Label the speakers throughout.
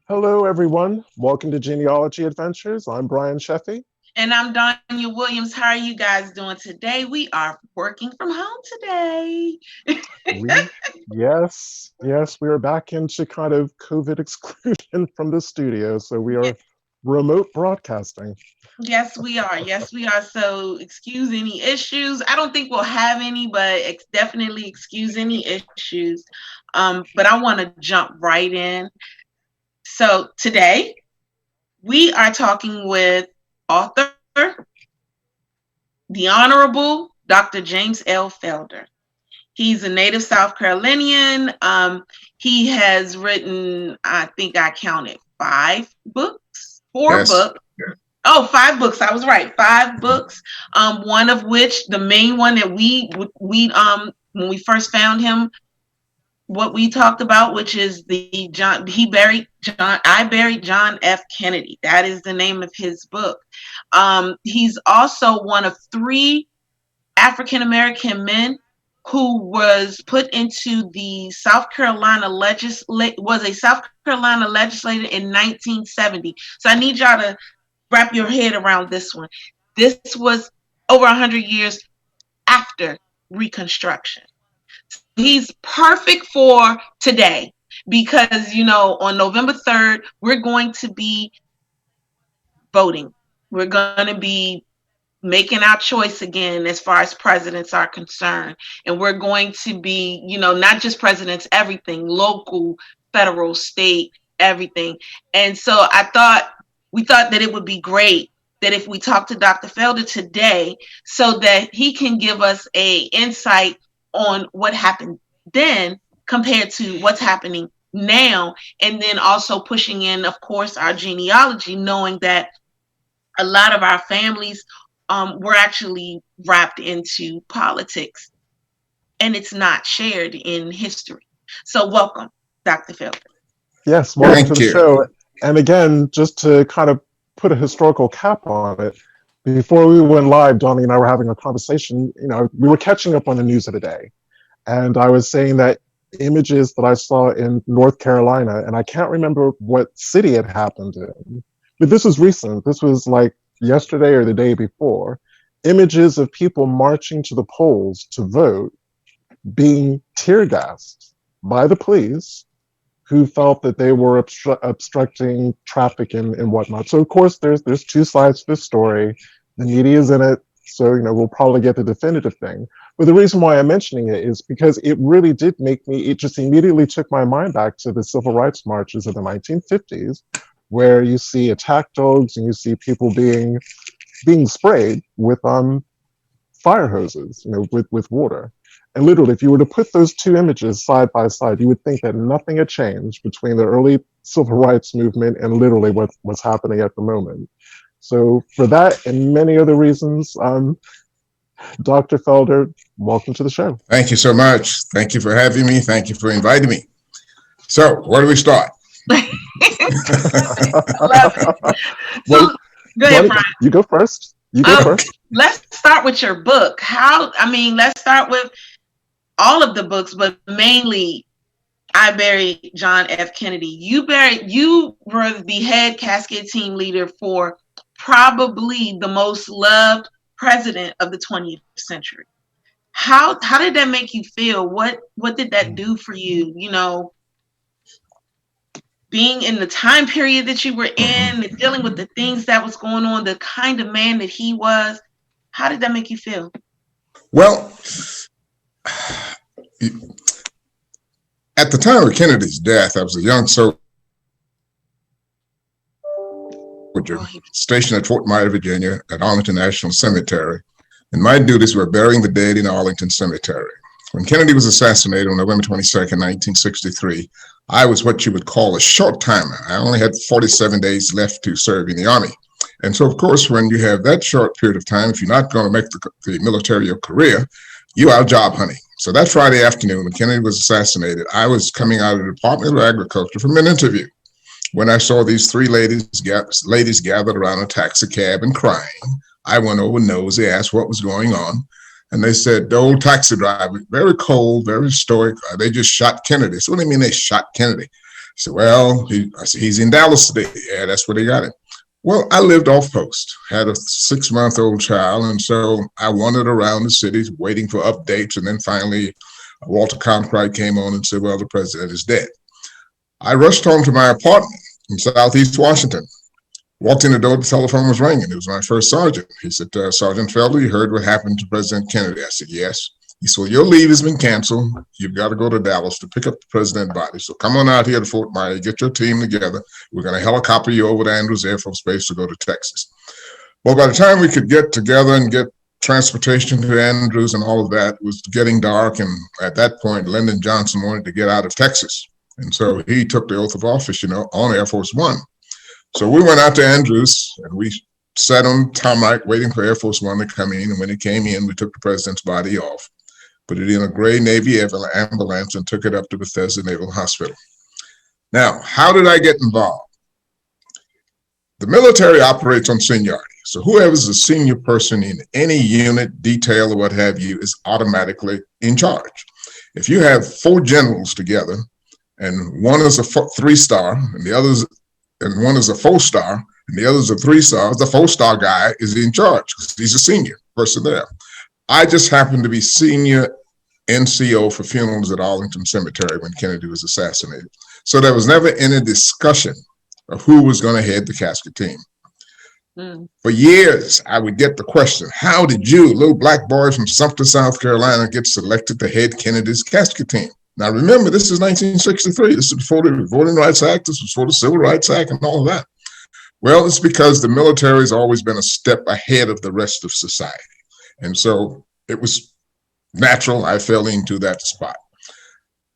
Speaker 1: Hello, everyone. Welcome to Genealogy Adventures. I'm Brian Sheffy.
Speaker 2: And I'm Danya Williams. How are you guys doing today? We are working from home today.
Speaker 1: We, yes, we are back into kind of COVID exclusion from the studio. So we are remote broadcasting.
Speaker 2: Yes, we are. Yes, we are. So excuse any issues. I don't think we'll have any, but definitely excuse any issues. But I want to jump right in. So today we are talking with author, the Honorable Dr. James L. Felder. He's a native South Carolinian. He has written, I think I counted 5 books, four
Speaker 3: Yes.
Speaker 2: books. Oh, 5 books. I was right. 5 books. One of which, the main one that we when we first found him, what we talked about, which is I buried John F. Kennedy. That is the name of his book. He's also one of 3 African American men who was put into the South Carolina was a South Carolina legislator in 1970. So I need y'all to wrap your head around this one. This was over 100 years after Reconstruction. He's perfect for today because, on November 3rd, we're going to be voting. We're going to be making our choice again as far as presidents are concerned. And we're going to be, not just presidents, everything, local, federal, state, everything. And so we thought that it would be great that if we talk to Dr. Felder today so that he can give us a insight on what happened then compared to what's happening now. And then also pushing in, of course, our genealogy, knowing that a lot of our families were actually wrapped into politics and it's not shared in history. So welcome, Dr. Felder.
Speaker 1: Yes, welcome to
Speaker 3: Thank
Speaker 1: the
Speaker 3: you.
Speaker 1: show. And again, just to kind of put a historical cap on it, before we went live, Donnie and I were having a conversation. We were catching up on the news of the day. And I was saying that images that I saw in North Carolina, and I can't remember what city it happened in, but this was recent. This was like yesterday or the day before. Images of people marching to the polls to vote being tear gassed by the police who felt that they were obstructing traffic and whatnot. So of course there's 2 sides to this story. The media is in it, so we'll probably get the definitive thing. But the reason why I'm mentioning it is because it really did it just immediately took my mind back to the civil rights marches of the 1950s, where you see attack dogs and you see people being sprayed with fire hoses, with water. And literally, if you were to put those 2 images side by side, you would think that nothing had changed between the early civil rights movement and literally what's happening at the moment. So for that and many other reasons, Dr. Felder, welcome to the show.
Speaker 3: Thank you so much. Thank you for having me. Thank you for inviting me. So where do we start?
Speaker 2: Love it. So, go ahead, Brian.
Speaker 1: You go first.
Speaker 2: Let's start with your book. Let's start with all of the books, but mainly I Buried John F. Kennedy. You were the head casket team leader for probably the most loved president of the 20th century. How did that make you feel? What did that do for you? Being in the time period that you were in, and dealing with the things that was going on, the kind of man that he was. How did that make you feel?
Speaker 3: Well, at the time of Kennedy's death, I was a young soldier stationed at Fort Myer, Virginia, at Arlington National Cemetery. And my duties were burying the dead in Arlington Cemetery. When Kennedy was assassinated on November 22nd, 1963, I was what you would call a short timer. I only had 47 days left to serve in the Army. And so, of course, when you have that short period of time, if you're not going to make the military your career, you are job hunting. So that Friday afternoon, when Kennedy was assassinated, I was coming out of the Department of Agriculture from an interview when I saw these 3 ladies gathered around a taxi cab and crying. I went over nosy, asked what was going on. And they said, the old taxi driver, very cold, very stoic, they just shot Kennedy. So what do you mean they shot Kennedy? said, well, I said, he's in Dallas today. Yeah, that's where they got him. Well, I lived off post, had a 6-month-old child, and so I wandered around the city waiting for updates, and then finally Walter Cronkite came on and said, well, the president is dead. I rushed home to my apartment in Southeast Washington. Walked in the door, the telephone was ringing. It was my first sergeant. He said, Sergeant Felder, you heard what happened to President Kennedy? I said, yes. He said, well, your leave has been canceled. You've got to go to Dallas to pick up the president's body. So come on out here to Fort Myers, get your team together. We're going to helicopter you over to Andrews Air Force Base to go to Texas. Well, by the time we could get together and get transportation to Andrews and all of that, it was getting dark. And at that point, Lyndon Johnson wanted to get out of Texas. And so he took the oath of office, on Air Force One. So we went out to Andrews and we sat on tarmac waiting for Air Force One to come in. And when it came in, we took the president's body off, put it in a gray Navy ambulance, and took it up to Bethesda Naval Hospital. Now, how did I get involved? The military operates on seniority. So whoever's a senior person in any unit, detail, or what have you is automatically in charge. If you have 4 generals together and one is a 3-star and one is a 4-star and the other is a 3-star, the 4-star guy is in charge because he's a senior person there. I just happened to be senior NCO for funerals at Arlington Cemetery when Kennedy was assassinated. So there was never any discussion of who was going to head the casket team. For years, I would get the question, how did you, little black boy from Sumter, South Carolina, get selected to head Kennedy's casket team? Now, remember, this is 1963. This is before the Voting Rights Act. This was before the Civil Rights Act and all of that. Well, it's because the military has always been a step ahead of the rest of society. And so it was natural I fell into that spot.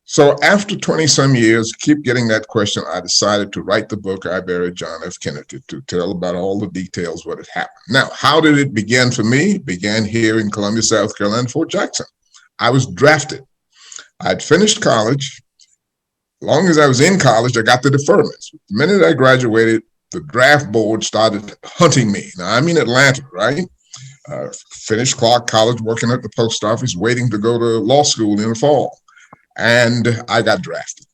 Speaker 3: So after 20-some years, keep getting that question, I decided to write the book, I Buried John F. Kennedy, to tell about all the details, what had happened. Now, how did it begin for me? It began here in Columbia, South Carolina, Fort Jackson. I was drafted. I'd finished college. As long as I was in college, I got the deferments. The minute I graduated, the draft board started hunting me. Now, I'm in Atlanta, right? Finished Clark College, working at the post office, waiting to go to law school in the fall. And I got drafted.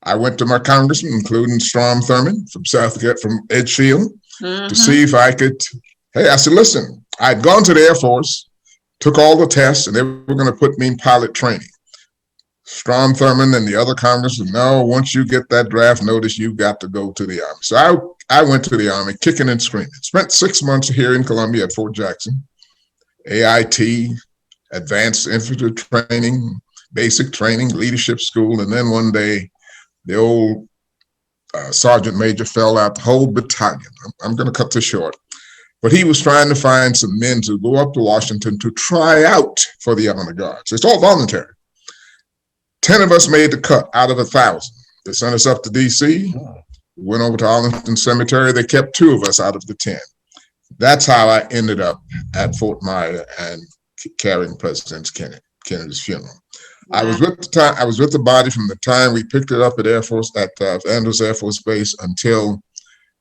Speaker 3: I went to my congressman, including Strom Thurmond from Edgefield, to see if I could. Hey, I said, listen, I'd gone to the Air Force, took all the tests, and they were going to put me in pilot training. Strom Thurmond and the other congressmen, no, once you get that draft notice, you've got to go to the Army. So I went to the Army, kicking and screaming. Spent 6 months here in Columbia at Fort Jackson, AIT, advanced infantry training, basic training, leadership school. And then one day, the old sergeant major fell out, the whole battalion. I'm going to cut this short. But he was trying to find some men to go up to Washington to try out for the honor guards. It's all voluntary. 10 of us made the cut out of 1,000. They sent us up to D.C., went over to Arlington Cemetery. They kept 2 of us out of the 10. That's how I ended up at Fort Myers and carrying President Kennedy's funeral. I was with the body from the time we picked it up at Andrews Air Force Base until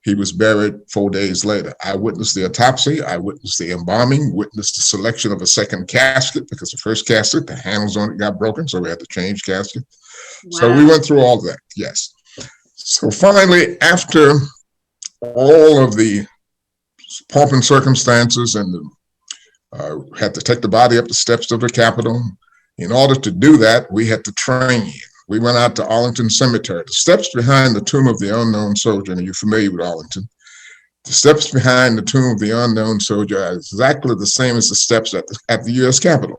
Speaker 3: he was buried 4 days later. I witnessed the autopsy. I witnessed the embalming, witnessed the selection of a second casket because the first casket, the handles on it got broken, so we had to change casket. Wow. So we went through all that, yes. So finally, after all of the pomp and circumstances and had to take the body up the steps of the Capitol. In order to do that, we had to train. We went out to Arlington Cemetery. The steps behind the tomb of the unknown soldier, and you're familiar with Arlington, the steps behind the tomb of the unknown soldier are exactly the same as the steps at the U.S. Capitol.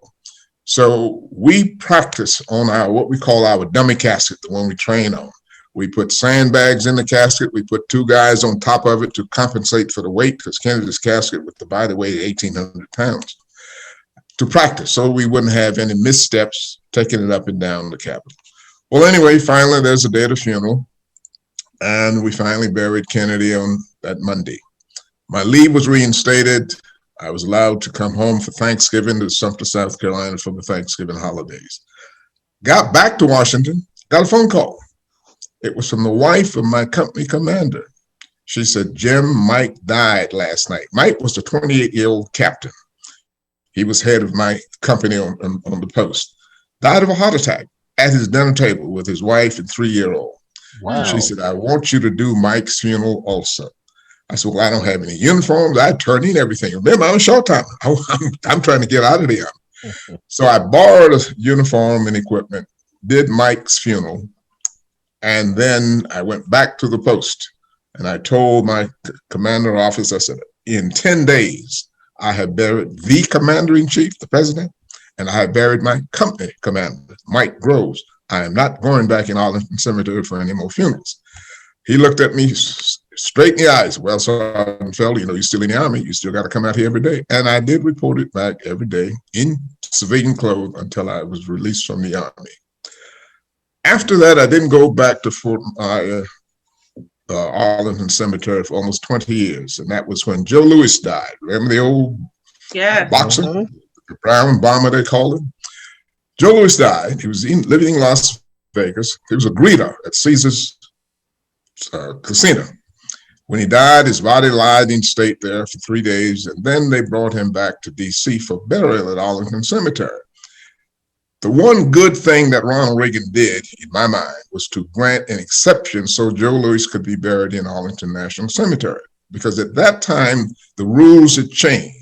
Speaker 3: So we practice on what we call our dummy casket, the one we train on. We put sandbags in the casket. We put 2 guys on top of it to compensate for the weight, because Kennedy's casket with the body weighed 1,800 pounds. To practice, so we wouldn't have any missteps taking it up and down the Capitol. Well, anyway, finally, there's a day of the funeral, and we finally buried Kennedy on that Monday. My leave was reinstated. I was allowed to come home for Thanksgiving to Sumter, South Carolina for the Thanksgiving holidays. Got back to Washington, got a phone call. It was from the wife of my company commander. She said, Jim, Mike died last night. Mike was the 28-year-old captain. He was head of my company on the post. Died of a heart attack at his dinner table with his wife and 3-year-old. And she
Speaker 1: Wow.
Speaker 3: said, I want you to do Mike's funeral also. I said, well, I don't have any uniforms. I turned in everything. Remember, I'm short time. I'm trying to get out of there. So I borrowed a uniform and equipment, did Mike's funeral, and then I went back to the post. And I told my commander office, I said, in 10 days, I have buried the commander-in-chief, the president, and I have buried my company commander, Mike Groves. I am not going back in Arlington Cemetery for any more funerals. He looked at me straight in the eyes. Well, Sergeant Feld, you're still in the Army. You still got to come out here every day. And I did report it back every day in civilian clothes until I was released from the Army. After that, I didn't go back to Fort Arlington Cemetery for almost 20 years. And that was when Joe Louis died. Remember the old boxer? The brown bomber, they called him? Joe Louis died. He was living in Las Vegas. He was a greeter at Caesar's casino. When he died, his body lied in state there for 3 days, and then they brought him back to D.C. for burial at Arlington Cemetery. The one good thing that Ronald Reagan did, in my mind, was to grant an exception so Joe Louis could be buried in Arlington National Cemetery, because at that time, the rules had changed.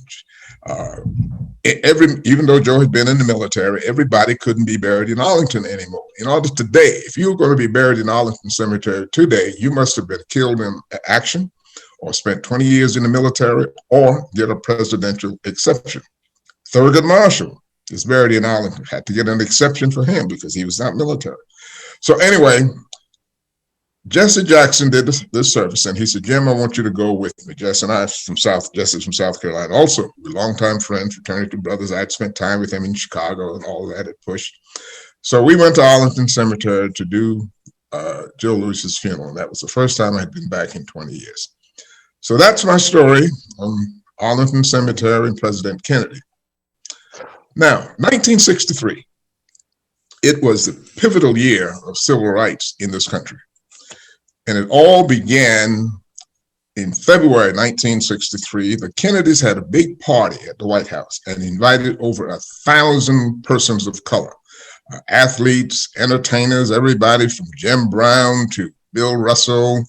Speaker 3: Even though Joe had been in the military, everybody couldn't be buried in Arlington anymore. In order today, if you were going to be buried in Arlington Cemetery today, you must have been killed in action or spent 20 years in the military or get a presidential exception. Thurgood Marshall is buried in Arlington, had to get an exception for him because he was not military. So anyway, Jesse Jackson did this service, and he said, Jim, I want you to go with me. Jesse's from South Carolina, also a longtime friend, fraternity brothers. I'd spent time with him in Chicago and all that at Push. So we went to Arlington Cemetery to do Joe Louis's funeral. And that was the first time I'd been back in 20 years. So that's my story on Arlington Cemetery and President Kennedy. Now, 1963, it was the pivotal year of civil rights in this country. And it all began in February 1963. The Kennedys had a big party at the White House and invited over 1,000 persons of color, athletes, entertainers, everybody from Jim Brown to Bill Russell,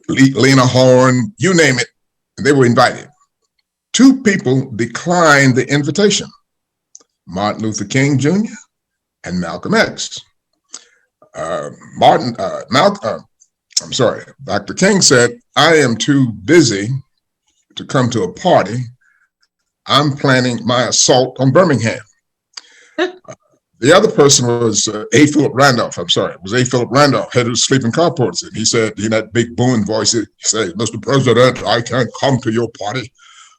Speaker 3: Lena Horne, you name it, they were invited. 2 people declined the invitation, Martin Luther King Jr. and Malcolm X. Dr. King said, I am too busy to come to a party. I'm planning my assault on Birmingham. The other person was A. Philip Randolph. It was A. Philip Randolph, head of the sleeping car porters. And he said, in that big booming voice, he said, Mr. President, I can't come to your party.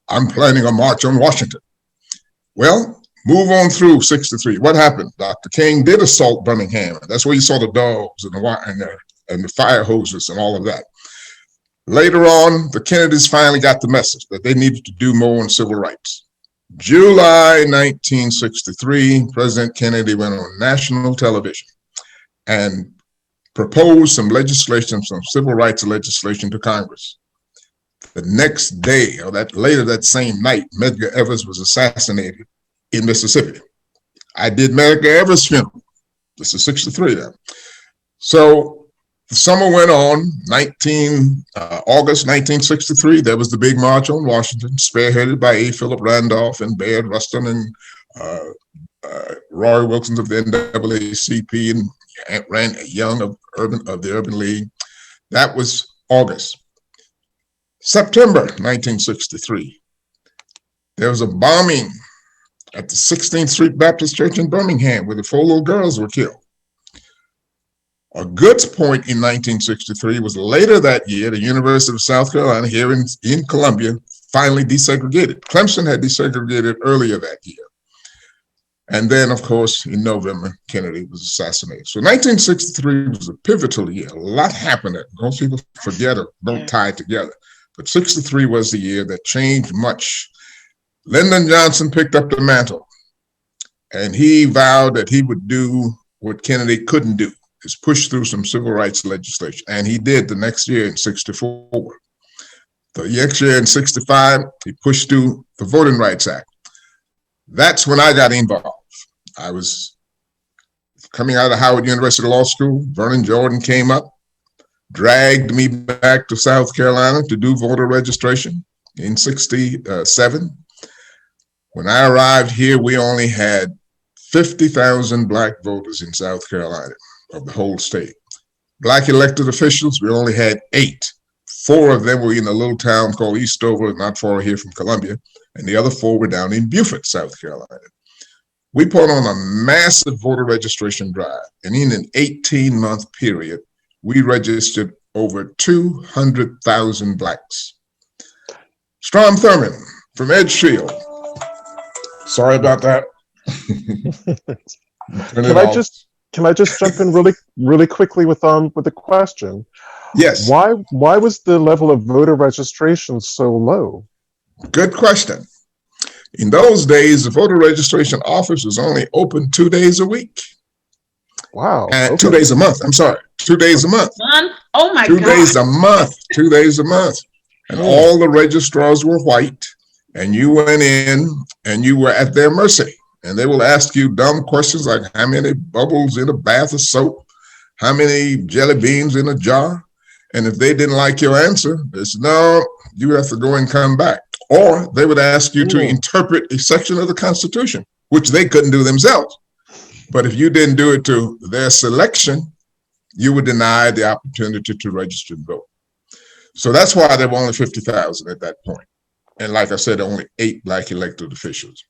Speaker 3: I'm planning a march on Washington. Well, move on through 63. What happened? Dr. King did assault Birmingham. That's where you saw the dogs and the fire hoses and all of that. Later on, the Kennedys finally got the message that they needed to do more on civil rights. July 1963, President Kennedy went on national television and proposed some legislation, some civil rights legislation to Congress. The next day, or later that same night, Medgar Evers was assassinated in Mississippi. I did Medgar Evers' funeral. This is 63 then. So the summer went on. August 1963, there was the big march on Washington, spearheaded by A. Philip Randolph and Bayard Rustin and Roy Wilson of the NAACP and Rand Young of the Urban League. That was August. September 1963, there was a bombing at the 16th Street Baptist Church in Birmingham where the 4 little girls were killed. A good point in 1963 was later that year, the University of South Carolina here in Columbia finally desegregated. Clemson had desegregated earlier that year. And then, of course, in November, Kennedy was assassinated. So 1963 was a pivotal year. A lot happened that most people forget or don't tie it together. But 63 was the year that changed much. Lyndon Johnson picked up the mantle, and he vowed that he would do what Kennedy couldn't do, is push through some civil rights legislation. And he did the next year in 64. The next year in 65, he pushed through the Voting Rights Act. That's when I got involved. I was coming out of Howard University Law School, Vernon Jordan came up, dragged me back to South Carolina to do voter registration in 67. When I arrived here, we only had 50,000 Black voters in South Carolina of the whole state. Black elected officials, we only had 8. 4 of them were in a little town called Eastover, not far here from Columbia, and the other 4 were down in Beaufort, South Carolina. We put on a massive voter registration drive, and in an 18-month period, we registered over 200,000 Blacks. Strom Thurmond from Edgefield. Sorry about that.
Speaker 1: Can I just jump in really quickly with the question?
Speaker 3: Yes.
Speaker 1: Why was the level of voter registration so low?
Speaker 3: Good question. In those days, the voter registration office was only open 2 days a week.
Speaker 1: Wow.
Speaker 3: And
Speaker 1: Okay.
Speaker 3: 2 days a month. I'm sorry, 2 days a month.
Speaker 2: Oh my
Speaker 3: 2
Speaker 2: God.
Speaker 3: days a month. 2 days a month. And all the registrars were white. And you went in and you were at their mercy. And they will ask you dumb questions like how many bubbles in a bath of soap, how many jelly beans in a jar. And if they didn't like your answer, they said, no, you have to go and come back. Or they would ask you to interpret a section of the Constitution, which they couldn't do themselves. But if you didn't do it to their selection, you were denied the opportunity to register and vote. So that's why there were only 50,000 at that point. And like I said, only 8 Black elected officials.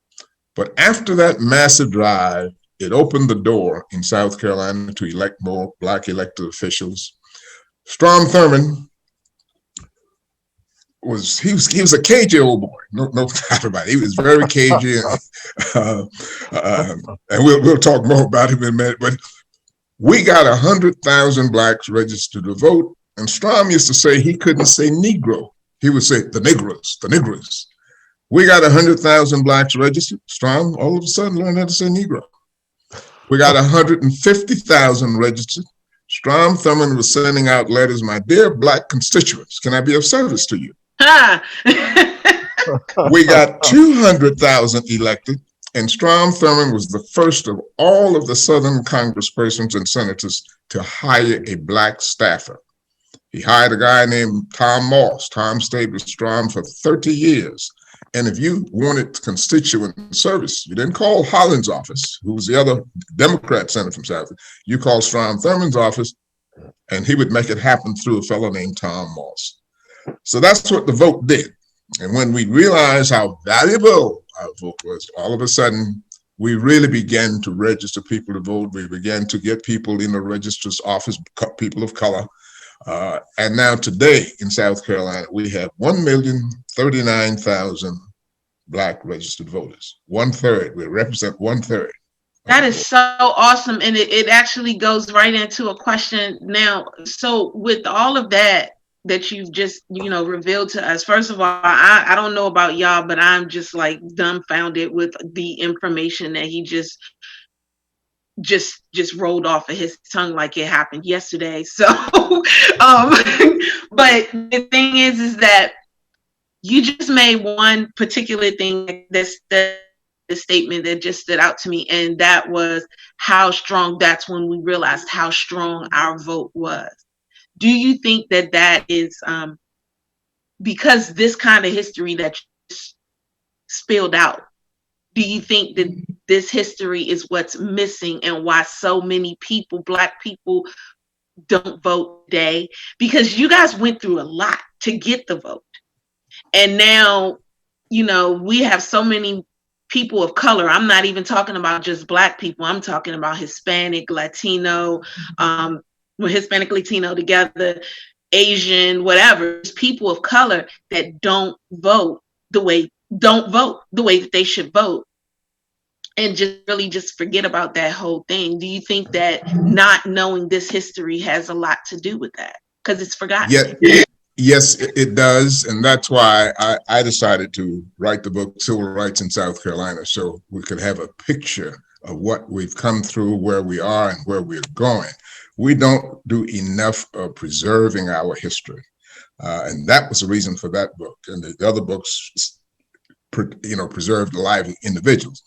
Speaker 3: But after that massive drive, it opened the door in South Carolina to elect more Black elected officials. Strom Thurmond was a cagey old boy. No doubt about it. He was very cagey, and we'll talk more about him in a minute. But we got 100,000 Blacks registered to vote, and Strom used to say he couldn't say Negro. He would say the Negroes, the Negroes. We got 100,000 Blacks registered. Strom all of a sudden learned how to say Negro. We got 150,000 registered. Strom Thurmond was sending out letters, my dear Black constituents, can I be of service to you? We got 200,000 elected, and Strom Thurmond was the first of all of the Southern congresspersons and senators to hire a Black staffer. He hired a guy named Tom Moss. Tom stayed with Strom for 30 years. And if you wanted constituent service, you didn't call Holland's office, who was the other Democrat senator from South. You called Strom Thurmond's office, and he would make it happen through a fellow named Tom Moss. So that's what the vote did. And when we realized how valuable our vote was, all of a sudden, we really began to register people to vote. We began to get people in the registrar's office, people of color. And now today in South Carolina, we have 1,039,000 Black registered voters. 1/3, we represent 1/3.
Speaker 2: That is so awesome. And it actually goes right into a question now. So with all of that you've just, revealed to us, first of all, I don't know about y'all, but I'm just like dumbfounded with the information that he just rolled off of his tongue like it happened yesterday. So, but the thing is that you just made one particular thing the statement that just stood out to me, and that was how strong. That's when we realized how strong our vote was. Do you think that is because this kind of history that spilled out? Do you think that this history is what's missing and why so many people, Black people, don't vote today? Because you guys went through a lot to get the vote. And now, we have so many people of color. I'm not even talking about just Black people. I'm talking about Hispanic, Latino, Hispanic, Latino together, Asian, whatever. It's people of color that don't vote the way that they should vote, and just forget about that whole thing. Do you think that not knowing this history has a lot to do with that? Because it's forgotten.
Speaker 3: Yes, it does. And that's why I decided to write the book, Civil Rights in South Carolina, so we could have a picture of what we've come through, where we are, and where we're going. We don't do enough of preserving our history. And that was the reason for that book. And the other books, preserved the lives of individuals.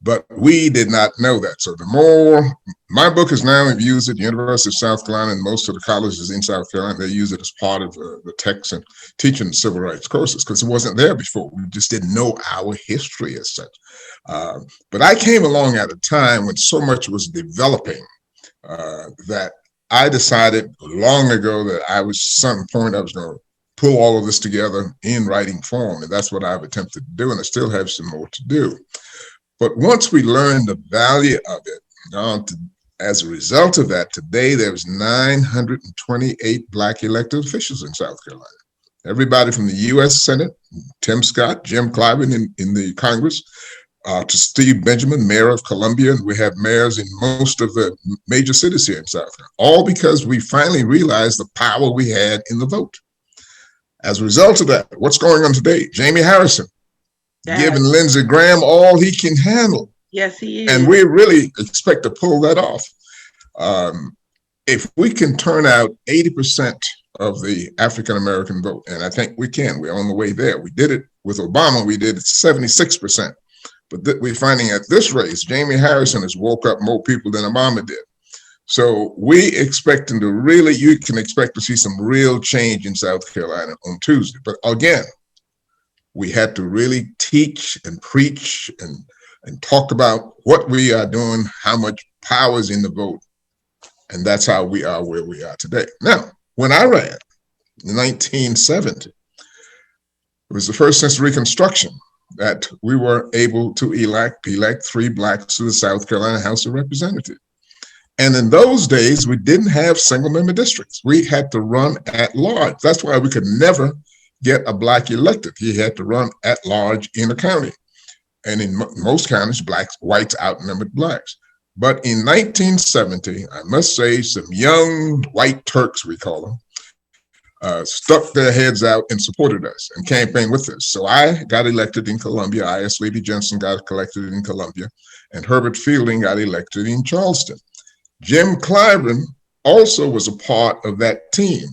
Speaker 3: But we did not know that. So the more, my book is now used at the University of South Carolina and most of the colleges in South Carolina, they use it as part of the text and teaching civil rights courses because it wasn't there before. We just didn't know our history as such. But I came along at a time when so much was developing that I decided long ago that I was some point I was going to pull all of this together in writing form. And that's what I've attempted to do. And I still have some more to do. But once we learned the value of it, as a result of that, today there's 928 Black elected officials in South Carolina. Everybody from the U.S. Senate, Tim Scott, Jim Clyburn in the Congress, to Steve Benjamin, mayor of Columbia, and we have mayors in most of the major cities here in South Carolina, all because we finally realized the power we had in the vote. As a result of that, what's going on today? Jamie Harrison, giving Lindsey Graham all he can handle.
Speaker 2: Yes, he is.
Speaker 3: And we really expect to pull that off. If we can turn out 80% of the African-American vote, and I think we can, we're on the way there. We did it with Obama, we did 76%. But we're finding at this race, Jamie Harrison has woke up more people than Obama did. So we expecting to really, you can expect to see some real change in South Carolina on Tuesday. But again, we had to really teach and preach and talk about what we are doing, how much power is in the vote. And that's how we are where we are today. Now, when I ran in 1970, it was the first since Reconstruction that we were able to elect 3 Blacks to the South Carolina House of Representatives. And in those days, we didn't have single member districts. We had to run at large. That's why we could never get a Black elected. He had to run at large in a county. And in most counties, whites outnumbered Blacks. But in 1970, I must say, some young white Turks, we call them, stuck their heads out and supported us and campaigned with us. So I got elected in Columbia. I.S. Levy Jensen got elected in Columbia, and Herbert Fielding got elected in Charleston. Jim Clyburn also was a part of that team.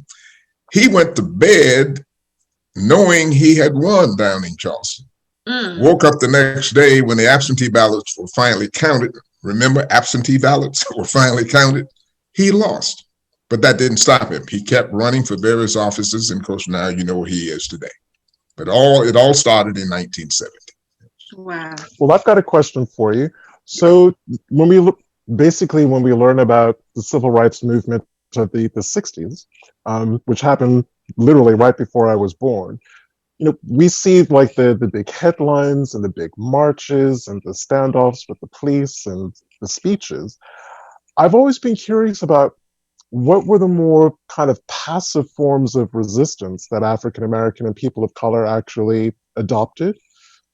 Speaker 3: He went to bed knowing he had won down in Charleston. Woke up the next day when the absentee ballots were finally counted. Remember, absentee ballots were finally counted. He lost, but that didn't stop him. He kept running for various offices, and of course, now you know where he is today. But it all started in 1970.
Speaker 2: Wow.
Speaker 1: Well, I've got a question for you. So when we learn about the civil rights movement of the 60s, which happened literally right before I was born, we see like the big headlines and the big marches and the standoffs with the police and the speeches. I've always been curious about what were the more kind of passive forms of resistance that African American and people of color actually adopted.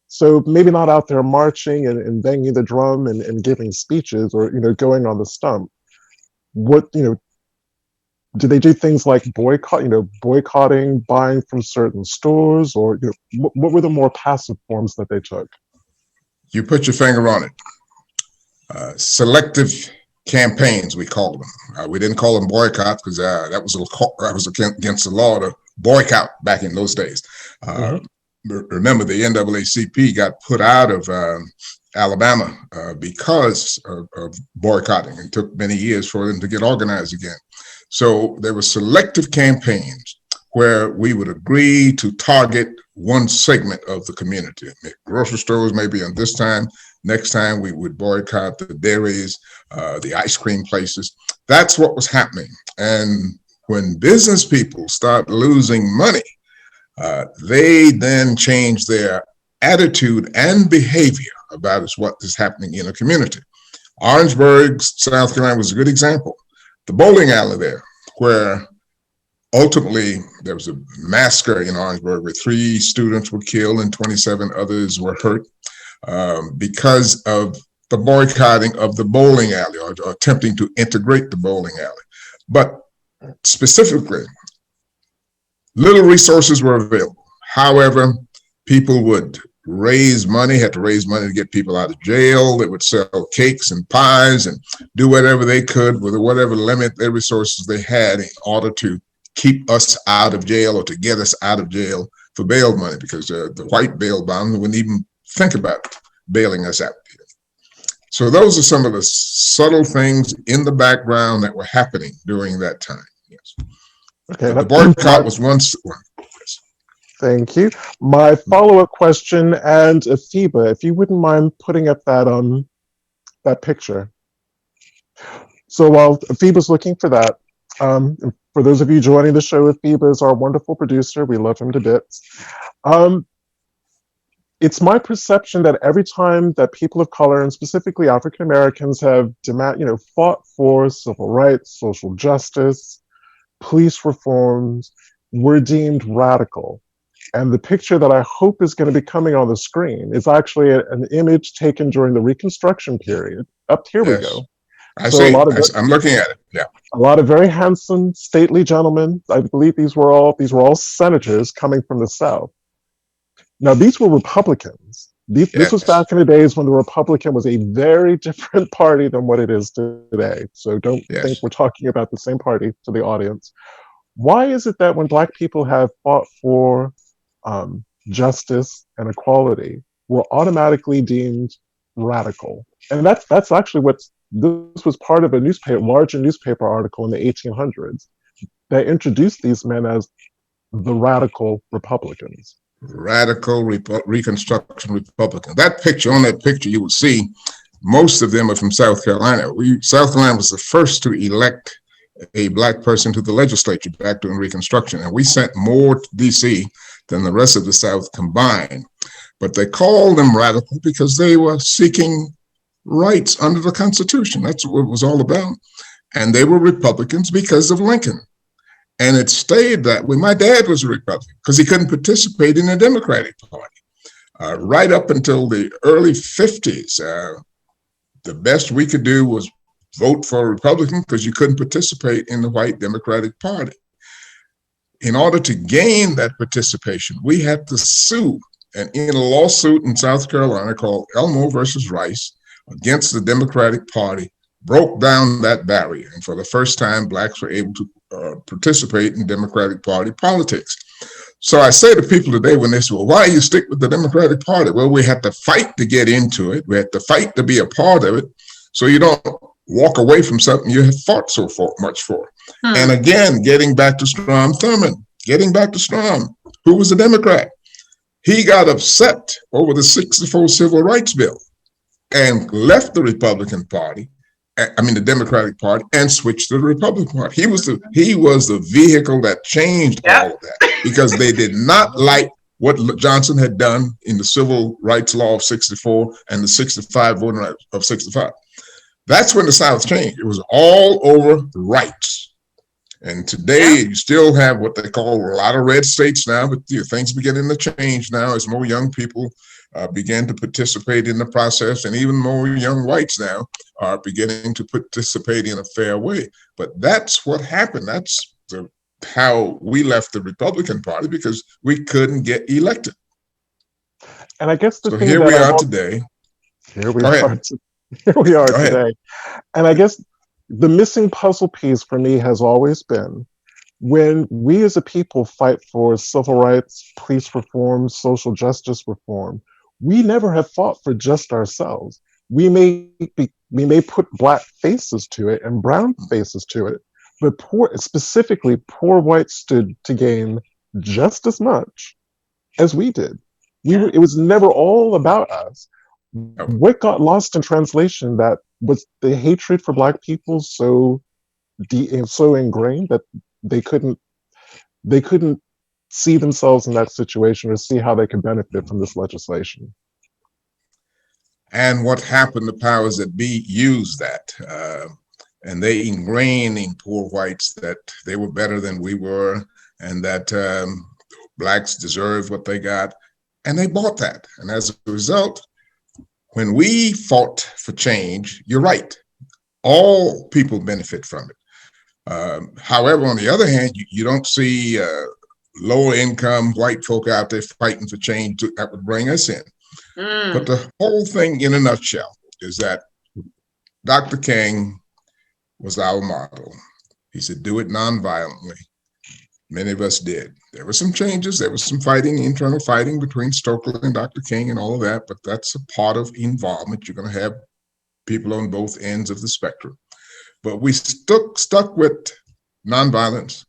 Speaker 1: So maybe not out there marching and banging the drum and giving speeches or going on the stump. What do they do things like boycotting buying from certain stores, or what were the more passive forms that they took?
Speaker 3: You put your finger on it. Selective campaigns, we called them. We didn't call them boycotts because that was against the law to boycott back in those days. Remember, the NAACP got put out of Alabama because of boycotting. It took many years for them to get organized again. So there were selective campaigns where we would agree to target one segment of the community. Grocery stores maybe on this time. Next time we would boycott the dairies, the ice cream places. That's what was happening. And when business people start losing money, they then change their attitude and behavior about what is happening in a community. Orangeburg, South Carolina was a good example. The bowling alley there, where ultimately there was a massacre in Orangeburg where 3 students were killed and 27 others were hurt because of the boycotting of the bowling alley or attempting to integrate the bowling alley. But specifically, little resources were available. However, people would had to raise money to get people out of jail. They would sell cakes and pies and do whatever they could with whatever limit their resources they had in order to keep us out of jail or to get us out of jail for bail money, because the white bail bonds wouldn't even think about bailing us out. So those are some of the subtle things in the background that were happening during that time. Yes.
Speaker 1: Okay.
Speaker 3: The boycott was one. Yes.
Speaker 1: Thank you. My follow-up question, and Afiba, if you wouldn't mind putting up that picture. So while Afiba's looking for that, for those of you joining the show, Afiba is our wonderful producer. We love him to bits. It's my perception that every time that people of color, and specifically African Americans, have fought for civil rights, social justice, police reforms, we're deemed radical. And the picture that I hope is going to be coming on the screen is actually an image taken during the Reconstruction period. Here we go.
Speaker 3: I see. I'm looking at it. Yeah.
Speaker 1: A lot of very handsome, stately gentlemen. I believe these were all senators coming from the South. Now, these were Republicans. This was back in the days when the Republican was a very different party than what it is today. So don't think we're talking about the same party to the audience. Why is it that when Black people have fought for justice and equality, we're automatically deemed radical? And that's actually this was part of a larger newspaper article in the 1800s that introduced these men as the radical Republicans.
Speaker 3: Radical Reconstruction Republican. On that picture, you will see most of them are from South Carolina. South Carolina was the first to elect a Black person to the legislature back during Reconstruction, and we sent more to DC than the rest of the South combined. But they called them radical because they were seeking rights under the Constitution. That's what it was all about. And they were Republicans because of Lincoln. And it stayed that way. My dad was a Republican because he couldn't participate in the Democratic Party. Right up until the early 50s, the best we could do was vote for a Republican because you couldn't participate in the white Democratic Party. In order to gain that participation, we had to sue. And in a lawsuit in South Carolina called Elmo versus Rice against the Democratic Party, broke down that barrier. And for the first time, Blacks were able to participate in Democratic Party politics. So I say to people today when they say, well, why you stick with the Democratic Party? Well, we had to fight to get into it. We had to fight to be a part of it. So you don't walk away from something you have fought so much for. And again, getting back to Strom Thurmond, who was a Democrat. He got upset over the '64 Civil Rights Bill and left the Republican Party, the Democratic Party, and switched to the Republican Party. He was the vehicle that changed all of that because they did not like what Johnson had done in the Civil Rights Law of '64 and the '65 Voting Rights of '65. That's when the South changed. It was all over rights. And today you still have what they call a lot of red states now, but things beginning to change now as more young people begin to participate in the process, and even more young whites now are beginning to participate in a fair way. But that's what happened. That's how we left the Republican Party, because we couldn't get elected.
Speaker 1: And I guess
Speaker 3: here we are today.
Speaker 1: Here we are today. And I guess the missing puzzle piece for me has always been when we as a people fight for civil rights, police reform, social justice reform, we never have fought for just ourselves. We may put Black faces to it and brown faces to it, but specifically poor whites stood to gain just as much as we did. It was never all about us. What got lost in translation that was the hatred for Black people so ingrained that they couldn't see themselves in that situation or see how they could benefit from this legislation.
Speaker 3: And what happened, the powers that be used that, and they ingrained in poor whites that they were better than we were, and that Blacks deserved what they got, and they bought that. And as a result, when we fought for change, you're right, all people benefit from it. However, on the other hand, you don't see lower income white folk out there fighting for change that would bring us in. But the whole thing in a nutshell is that Dr. King was our model. He said, do it nonviolently. Many of us did. There were some changes. There was some fighting, internal fighting between Stokely and Dr. King and all of that, but that's a part of involvement. You're going to have people on both ends of the spectrum. But we stuck with nonviolence,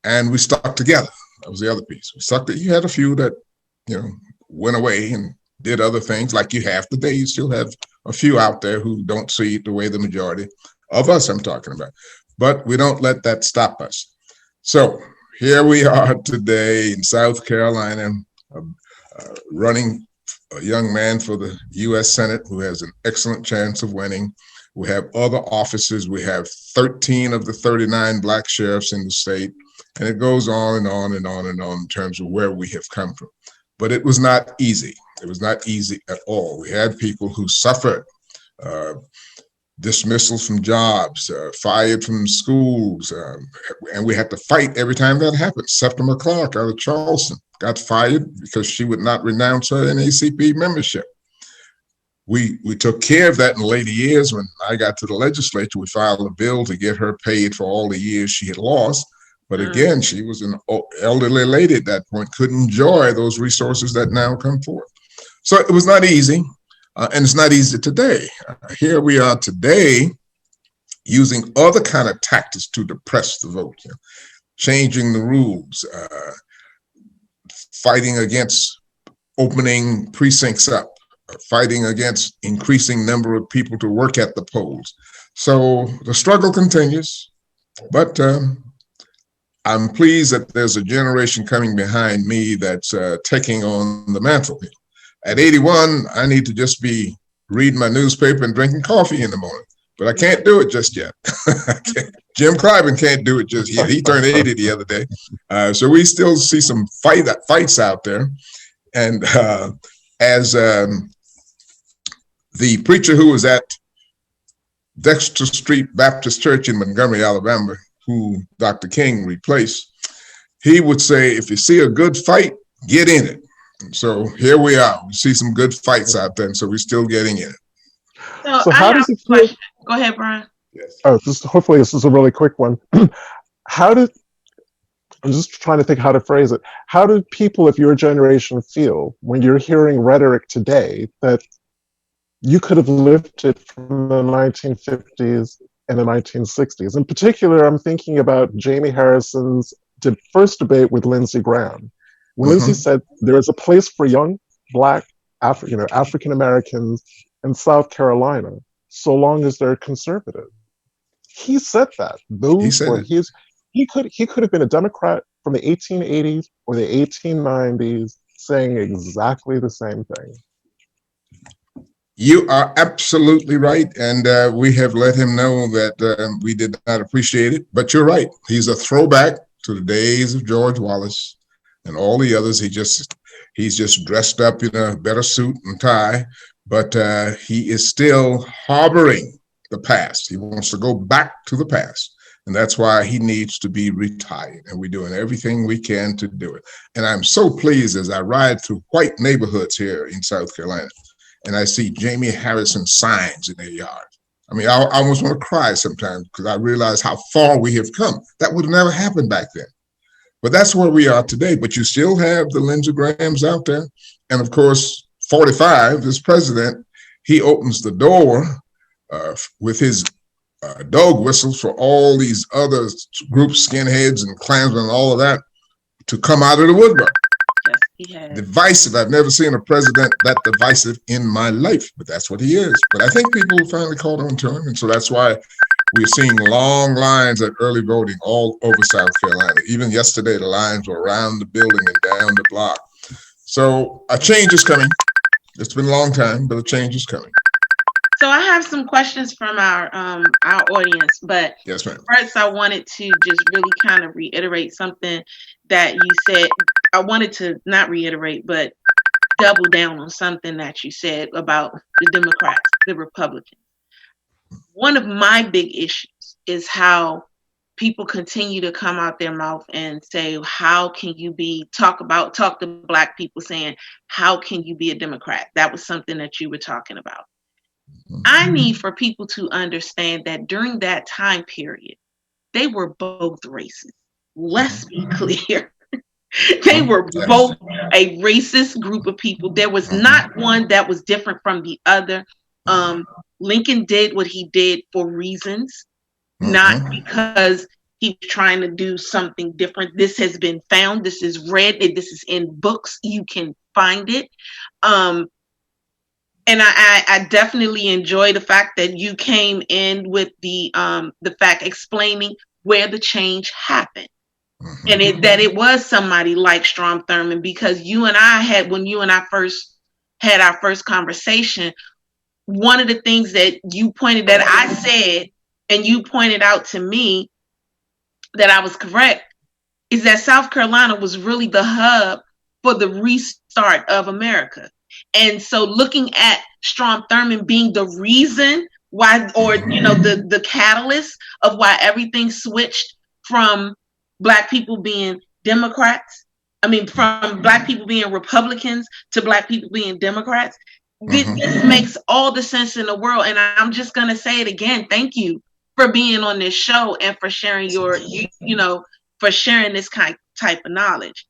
Speaker 3: and we stuck together. That was the other piece. We stuck. You had a few that, went away and did other things like you have today. You still have a few out there who don't see it the way the majority of us I'm talking about. But we don't let that stop us. So here we are today in South Carolina, running a young man for the U.S. Senate who has an excellent chance of winning. We have other offices. We have 13 of the 39 Black sheriffs in the state. And it goes on and on and on and on in terms of where we have come from. But it was not easy. It was not easy at all. We had people who suffered dismissals from jobs, fired from schools, and we had to fight every time that happened. Septima Clark out of Charleston got fired because she would not renounce her NAACP membership. We took care of that in later years. When I got to the legislature, we filed a bill to get her paid for all the years she had lost. But again, she was an elderly lady at that point, couldn't enjoy those resources that now come forth. So it was not easy, and it's not easy today. Here we are today using other kind of tactics to depress the vote, changing the rules, fighting against opening precincts up, fighting against increasing number of people to work at the polls. So the struggle continues, but I'm pleased that there's a generation coming behind me that's taking on the mantle. At 81, I need to just be reading my newspaper and drinking coffee in the morning, but I can't do it just yet. Jim Clyburn can't do it just yet. He turned 80 the other day. So we still see some fights out there. And as the preacher who was at Dexter Street Baptist Church in Montgomery, Alabama, who Dr. King replaced, he would say, if you see a good fight, get in it. And so here we are. We see some good fights out there, and so we're still getting in it.
Speaker 2: So how does it feel? Go ahead, Brian.
Speaker 3: Yes.
Speaker 1: Hopefully this is a really quick one. I'm just trying to think how to phrase it. How do people of your generation feel when you're hearing rhetoric today that you could have lived it from the 1950s and the 1960s? In particular, I'm thinking about Jamie Harrison's first debate with Lindsey Graham. When Lindsey said there is a place for young Black African Americans in South Carolina, so long as they're conservative. He said that. He could have been a Democrat from the 1880s or the 1890s saying exactly the same thing.
Speaker 3: You are absolutely right. And we have let him know that we did not appreciate it. But you're right. He's a throwback to the days of George Wallace and all the others. He's just dressed up in a better suit and tie, but he is still harboring the past. He wants to go back to the past. And that's why he needs to be retired. And we're doing everything we can to do it. And I'm so pleased as I ride through white neighborhoods here in South Carolina, and I see Jamie Harrison signs in their yard. I mean, I almost want to cry sometimes because I realize how far we have come. That would have never happened back then. But that's where we are today. But you still have the Lindsey Grahams out there. And of course, 45, this president, he opens the door with his dog whistles for all these other groups, skinheads and Klansmen and all of that, to come out of the woodwork.
Speaker 2: Yes, he has.
Speaker 3: Divisive. I've never seen a president that divisive in my life, but that's what he is. But I think people finally caught on to him. And so that's why we're seeing long lines at early voting all over South Carolina. Even yesterday, the lines were around the building and down the block. So a change is coming. It's been a long time, but a change is coming.
Speaker 2: So I have some questions from our audience, but
Speaker 3: yes, ma'am.
Speaker 2: First I wanted to just really kind of reiterate something that you said. I wanted to not reiterate, but double down on something that you said about the Democrats, the Republicans. One of my big issues is how people continue to come out their mouth and say, how can you talk to Black people saying, how can you be a Democrat? That was something that you were talking about. I need for people to understand that during that time period, they were both racist. Let's be clear. They were both a racist group of people. There was not one that was different from the other. Lincoln did what he did for reasons, not because he was trying to do something different. This has been found. This is read. This is in books. You can find it. And I definitely enjoy the fact that you came in with the fact explaining where the change happened. And that it was somebody like Strom Thurmond, because when you and I first had our first conversation, one of the things that you pointed, that I said, and you pointed out to me that I was correct, is that South Carolina was really the hub for the restart of America. And so looking at Strom Thurmond being the reason why, or, the catalyst of why everything switched from Black people being Democrats, from Black people being Republicans to Black people being Democrats, this makes all the sense in the world. And I'm just going to say it again. Thank you for being on this show and for sharing for sharing this type of knowledge.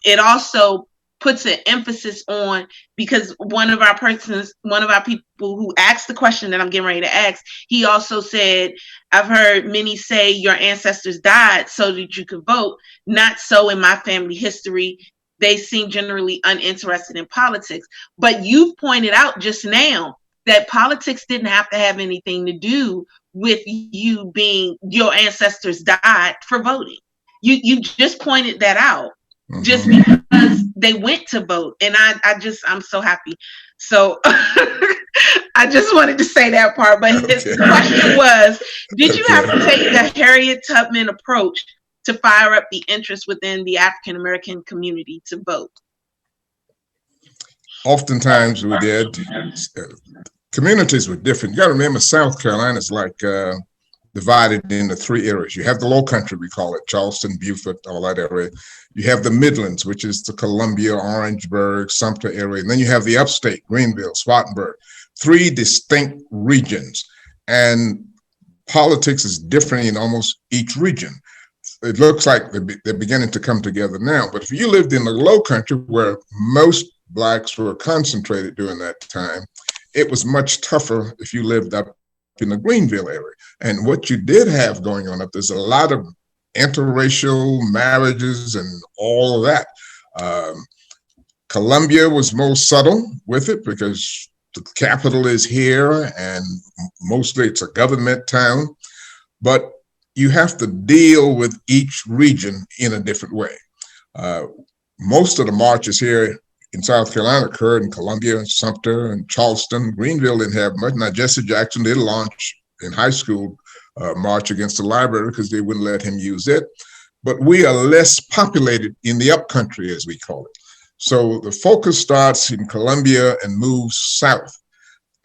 Speaker 2: It also puts an emphasis on, because one of our people who asked the question that I'm getting ready to ask, he also said, I've heard many say your ancestors died so that you could vote. Not so in my family history. They seem generally uninterested in politics. But you've pointed out just now that politics didn't have to have anything to do with you being, your ancestors died for voting. You just pointed that out. Just because they went to vote. And I'm so happy. So I just wanted to say that part. But his question was, did you have to take the Harriet Tubman approach to fire up the interest within the African American community to vote?
Speaker 3: Oftentimes we did. Communities were different. You got to remember, South Carolina is like divided into three areas. You have the Low Country, we call it, Charleston, Beaufort, all that area. You have the Midlands, which is the Columbia, Orangeburg, Sumter area. And then you have the Upstate, Greenville, Spartanburg, three distinct regions. And politics is different in almost each region. It looks like they're beginning to come together now. But if you lived in the Low Country, where most Blacks were concentrated during that time, it was much tougher if you lived up in the Greenville area. And what you did have going on up, there's a lot of interracial marriages and all of that. Columbia was more subtle with it because the capital is here and mostly it's a government town, but you have to deal with each region in a different way. Most of the marches here in South Carolina occurred in Columbia and Sumter and Charleston. Greenville didn't have much. Now, Jesse Jackson did launch in high school march against the library because they wouldn't let him use it. But we are less populated in the upcountry, as we call it. So the focus starts in Columbia and moves south.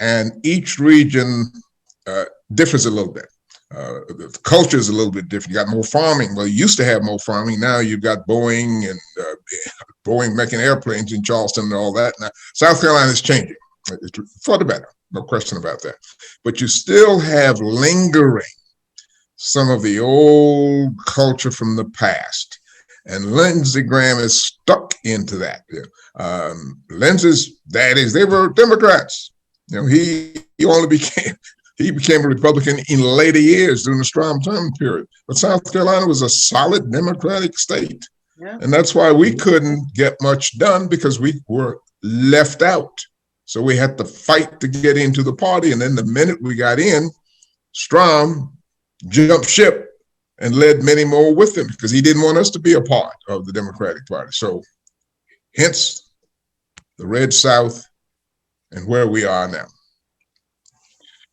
Speaker 3: And each region differs a little bit. The culture is a little bit different. You got more farming. Well, you used to have more farming. Now you've got Boeing and Boeing making airplanes in Charleston and all that. Now, South Carolina is changing for the better. No question about that. But you still have lingering some of the old culture from the past. And Lindsey Graham is stuck into that. Lindsey's daddies, they were Democrats. He became a Republican in later years during the Strom Thurmond period. But South Carolina was a solid Democratic state. Yeah. And that's why we couldn't get much done, because we were left out. So we had to fight to get into the party. And then the minute we got in, Strom jumped ship and led many more with him because he didn't want us to be a part of the Democratic Party. So hence the Red South and where we are now.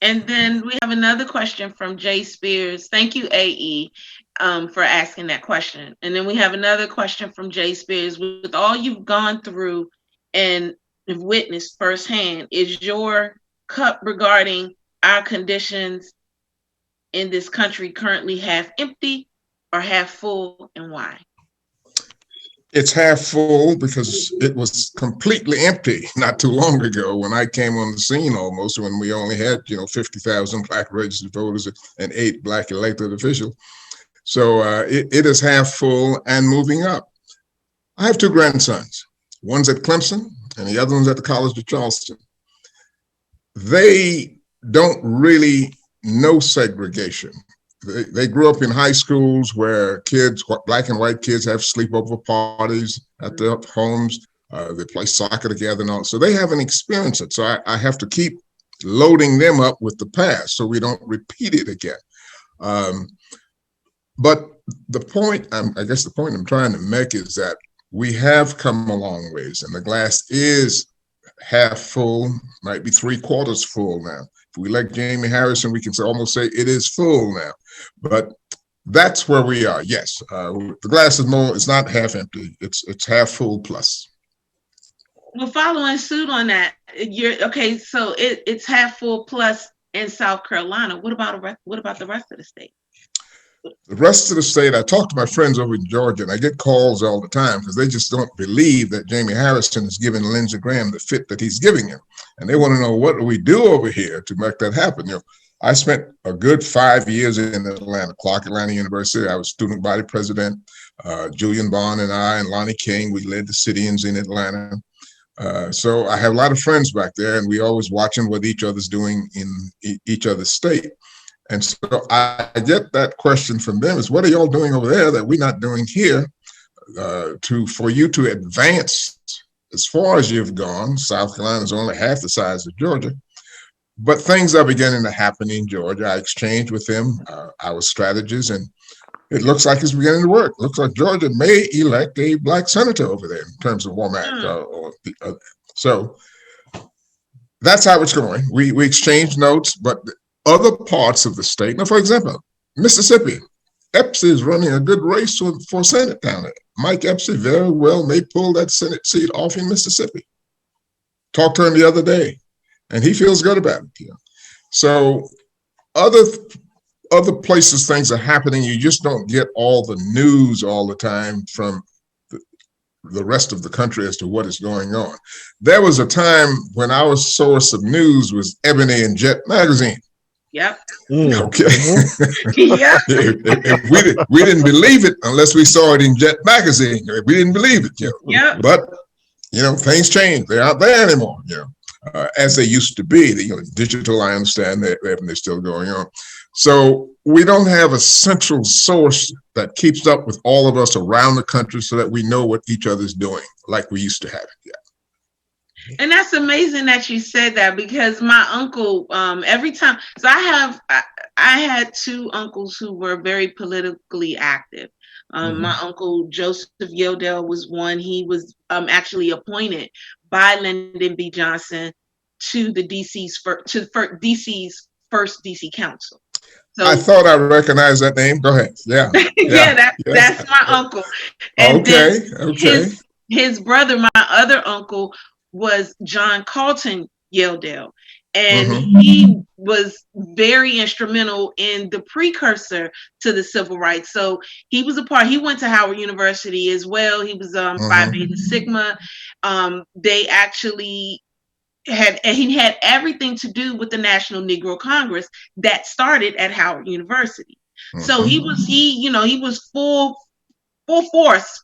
Speaker 2: And then we have another question from Jay Spears. Thank you, AE, for asking that question. And then we have another question from Jay Spears. With all you've gone through and witnessed firsthand, is your cup regarding our conditions in this country currently half empty or half full, and why?
Speaker 3: It's half full because it was completely empty not too long ago when I came on the scene, almost, when we only had 50,000 Black registered voters and 8 Black elected officials. So it is half full and moving up. I have 2 grandsons. One's at Clemson and the other one's at the College of Charleston. they don't really know segregation. They grew up in high schools where kids, black and white kids, have sleepover parties at their homes. They play soccer together and all. So they haven't experienced it. So I have to keep loading them up with the past so we don't repeat it again. But the point, I guess the point I'm trying to make is that we have come a long ways, and the glass is half full, might be 3/4 full now. If we elect Jamie Harrison, we can almost say it is full now. But that's where we are. Yes, the glass is more. It's not half empty. It's half full plus.
Speaker 2: Well, following suit on that, you're okay. So it's half full plus in South Carolina. What about the rest of the state?
Speaker 3: The rest of the state, I talk to my friends over in Georgia, and I get calls all the time because they just don't believe that Jamie Harrison is giving Lindsey Graham the fit that he's giving him. And they want to know, what do we do over here to make that happen? I spent a good 5 years in Atlanta, Clark Atlanta University. I was student body president. Julian Bond and I and Lonnie King, we led the sit-ins in Atlanta. So I have a lot of friends back there, and we always watching what each other's doing in each other's state. And so I get that question from them is, what are y'all doing over there that we're not doing here for you to advance as far as you've gone? South Carolina is only half the size of Georgia, but things are beginning to happen in Georgia. I exchanged with them our strategies, and it looks like it's beginning to work. Looks like Georgia may elect a black senator over there in terms of Womack. So that's how it's going. We exchange notes, but other parts of the state. Now, for example, Mississippi, Epsy is running a good race for Senate down there. Mike Epsy very well may pull that Senate seat off in Mississippi. Talked to him the other day, and he feels good about it. So other places things are happening. You just don't get all the news all the time from the rest of the country as to what is going on. There was a time when our source of news was Ebony and Jet magazine.
Speaker 2: Yep.
Speaker 3: Okay.
Speaker 2: Yeah.
Speaker 3: If we didn't believe it unless we saw it in Jet magazine. We didn't believe it.
Speaker 2: Yeah.
Speaker 3: But things change. They're not there anymore. As they used to be. Digital, I understand they're still going on. So we don't have a central source that keeps up with all of us around the country so that we know what each other's doing like we used to have it. Yeah.
Speaker 2: And that's amazing that you said that, because my uncle, every time, so I had two uncles who were very politically active. My uncle Joseph Yodell was one. He was actually appointed by Lyndon B. Johnson to the DC's first DC Council. So,
Speaker 3: I thought I recognized that name. Go ahead. Yeah.
Speaker 2: That's my uncle. And his brother, my other uncle, was John Carlton Yodell. And he was very instrumental in the precursor to the civil rights. So he went to Howard University as well. He was Phi Beta Sigma. They actually he had everything to do with the National Negro Congress that started at Howard University. So he was full force,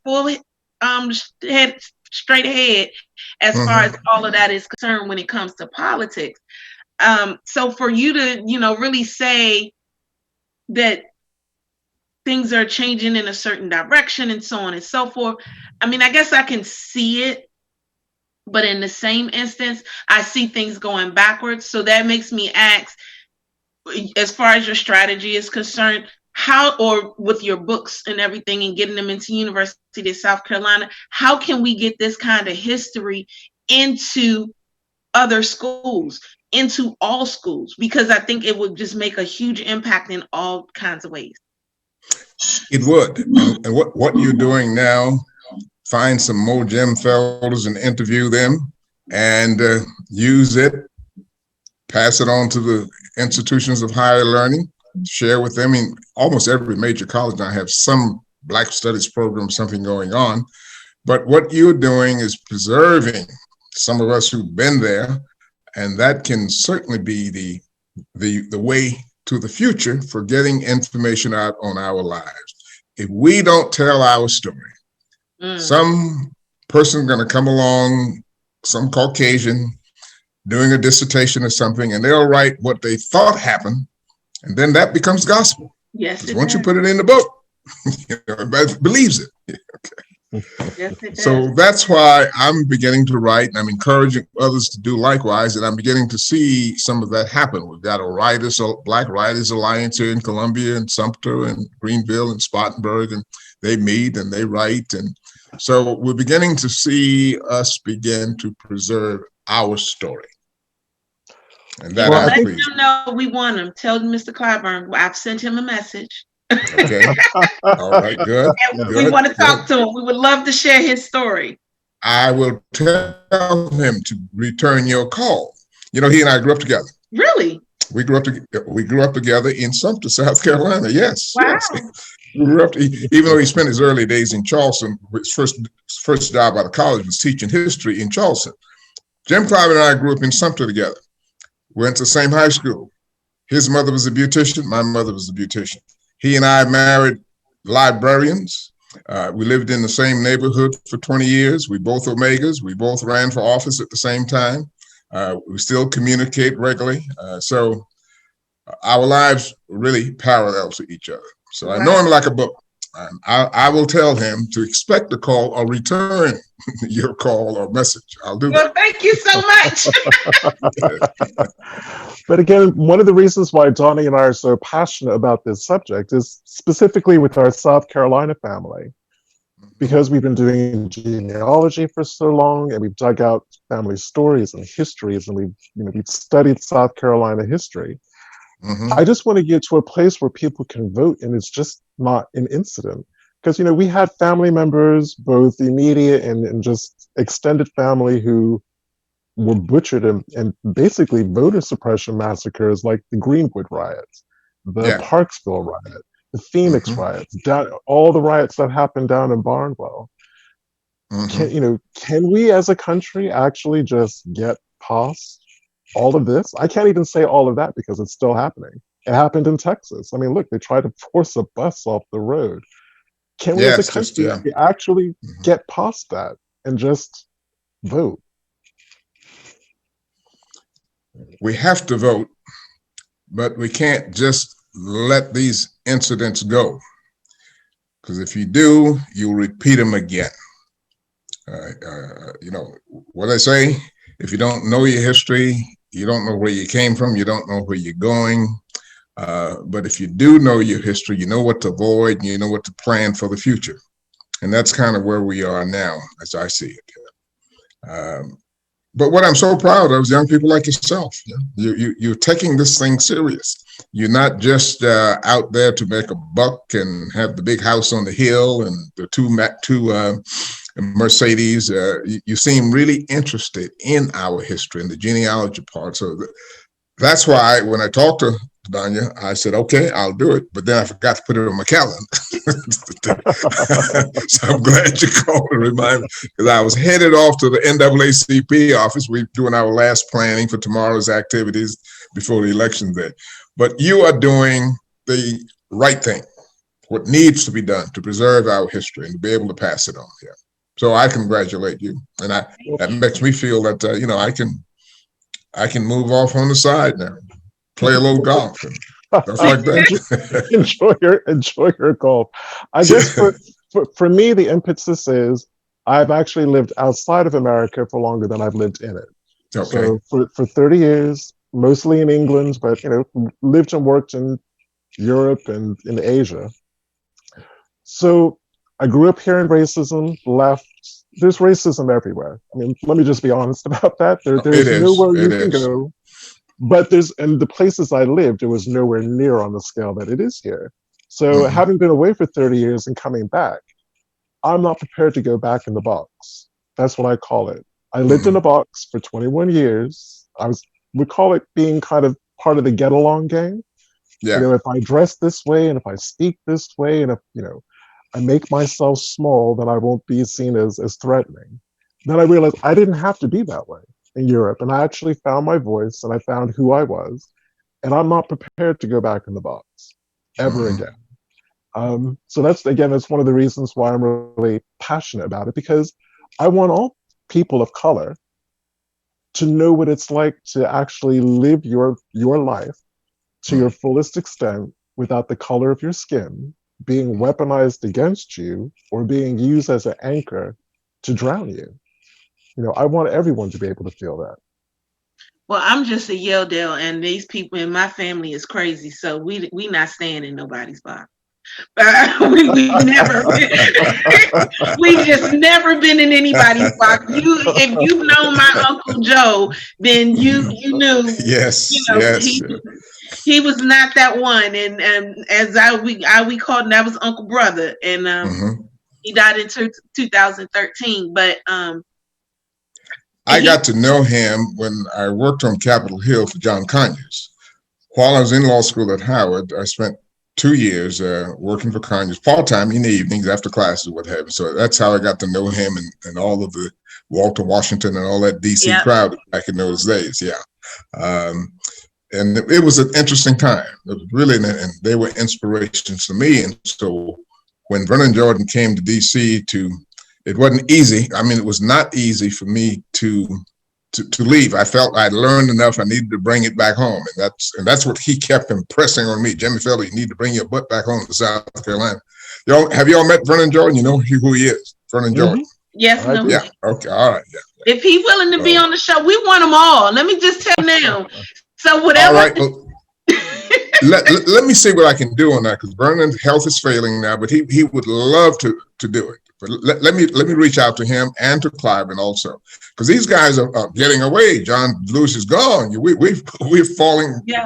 Speaker 2: straight ahead as far as all of that is concerned when it comes to politics. So for you to, really say that things are changing in a certain direction and so on and so forth, I mean, I guess I can see it, but in the same instance, I see things going backwards. So that makes me ask, as far as your strategy is concerned, how, or with your books and everything and getting them into University of South Carolina, how can we get this kind of history into other schools, into all schools? Because I think it would just make a huge impact in all kinds of ways.
Speaker 3: It would. And what you're doing now, find some more Gem Fellows and interview them and use it, pass it on to the institutions of higher learning, share with them. I mean, almost every major college now have some Black Studies program, something going on. But what you're doing is preserving some of us who've been there, and that can certainly be the way to the future for getting information out on our lives. If we don't tell our story, some person going to come along, some Caucasian, doing a dissertation or something, and they'll write what they thought happened, and then that becomes gospel.
Speaker 2: Yes,
Speaker 3: because once you put it in the book, everybody believes it.
Speaker 2: Yes, it does.
Speaker 3: So that's why I'm beginning to write, and I'm encouraging others to do likewise, and I'm beginning to see some of that happen. We've got a Black Writers Alliance here in Columbia and Sumter and Greenville and Spartanburg, and they meet and they write. And so we're beginning to see us begin to preserve our story. And that
Speaker 2: let him know we want him. Tell Mr. Clyburn I've sent him a message.
Speaker 3: Okay. All right, good.
Speaker 2: We want to talk to him. We would love to share his story.
Speaker 3: I will tell him to return your call. You know, he and I grew up together.
Speaker 2: Really?
Speaker 3: We grew up together in Sumter, South Carolina. Yes.
Speaker 2: Wow.
Speaker 3: Yes. We grew up, even though he spent his early days in Charleston, his first job out of college was teaching history in Charleston. Jim Clyburn and I grew up in Sumter together. Went to the same high school. His mother was a beautician. My mother was a beautician. He and I married librarians. We lived in the same neighborhood for 20 years. We both Omegas. We both ran for office at the same time. We still communicate regularly. So our lives really parallel to each other. So I know him like a book. I will tell him to expect a call or return your call or message. I'll do that.
Speaker 2: Well, thank you so much.
Speaker 1: But again, one of the reasons why Donnie and I are so passionate about this subject is specifically with our South Carolina family, because we've been doing genealogy for so long, and we've dug out family stories and histories, and we've studied South Carolina history. Mm-hmm. I just want to get to a place where people can vote, and it's just not an incident. Because, we had family members, both immediate and just extended family, who were butchered and basically voter suppression massacres like the Greenwood riots, the Parksville riot, the Phoenix riots, all the riots that happened down in Barnwell. Can we as a country actually just get past all of this? I can't even say all of that because it's still happening. It happened in Texas. I mean, look, they tried to force a bus off the road. Can we as a country actually get past that and just vote?
Speaker 3: We have to vote, but we can't just let these incidents go. Because if you do, you'll repeat them again. What I say, if you don't know your history, you don't know where you came from, you don't know where you're going. But if you do know your history, you know what to avoid, and you know what to plan for the future. And that's kind of where we are now, as I see it. But what I'm so proud of is young people like yourself. You're taking this thing serious. You're not just out there to make a buck and have the big house on the hill and the two Mercedes. You seem really interested in our history and the genealogy part. So that's why when I talked to Danya, I said, okay, I'll do it. But then I forgot to put it on my calendar. So I'm glad you called and reminded me, because I was headed off to the NAACP office. We're doing our last planning for tomorrow's activities before the election day. But you are doing the right thing, what needs to be done to preserve our history and to be able to pass it on here. So I congratulate you. And that makes me feel that, I can move off on the side now. Play a little golf and stuff like that.
Speaker 1: enjoy your golf. I guess for me, the impetus is I've actually lived outside of America for longer than I've lived in it.
Speaker 3: Okay.
Speaker 1: So for 30 years, mostly in England, but lived and worked in Europe and in Asia. So I grew up hearing racism, left. There's racism everywhere. I mean, let me just be honest about that. There's nowhere you can go. But in the places I lived, it was nowhere near on the scale that it is here. So having been away for 30 years and coming back, I'm not prepared to go back in the box. That's what I call it. I lived in a box for 21 years. We call it being kind of part of the get along gang.
Speaker 3: Yeah.
Speaker 1: If I dress this way and if I speak this way and if, I make myself small, then I won't be seen as threatening. Then I realized I didn't have to be that way in Europe. And I actually found my voice and I found who I was. And I'm not prepared to go back in the box ever again. So that's one of the reasons why I'm really passionate about it, because I want all people of color to know what it's like to actually live your life to your fullest extent without the color of your skin being weaponized against you or being used as an anchor to drown you. You know, I want everyone to be able to feel that.
Speaker 2: Well, I'm just a Yelldale, and these people in my family is crazy, so we not staying in nobody's box. We never been, we just never been in anybody's box. If you've known my Uncle Joe, then you knew,
Speaker 3: Yes,
Speaker 2: you know,
Speaker 3: yes.
Speaker 2: he was not that one. And as we called him, that was Uncle Brother, and he died in 2013. But
Speaker 3: I got to know him when I worked on Capitol Hill for John Conyers. While I was in law school at Howard, I spent 2 years working for Conyers part-time in the evenings after classes, what have you. So that's how I got to know him and all of the Walter Washington and all that DC crowd back in those days. Yeah. And it was an interesting time. It was really, and they were inspirations to me. And so when Vernon Jordan came to DC it wasn't easy. I mean, it was not easy for me to leave. I felt I'd learned enough. I needed to bring it back home. And that's what he kept impressing on me. Jimmy Fellow, you need to bring your butt back home to South Carolina. Have y'all met Vernon Jordan? You know who he is, Vernon Jordan.
Speaker 2: Yes, no.
Speaker 3: Yeah. Okay. All right. Yeah.
Speaker 2: If he's willing to be on the show, we want them all. Let me just tell you now. So whatever.
Speaker 3: All right. Well, let me see what I can do on that, because Vernon's health is failing now, but he would love to do it. But let me reach out to him and to Cliven also, because these guys are getting away. John Lewis is gone. We're falling.
Speaker 2: Yeah.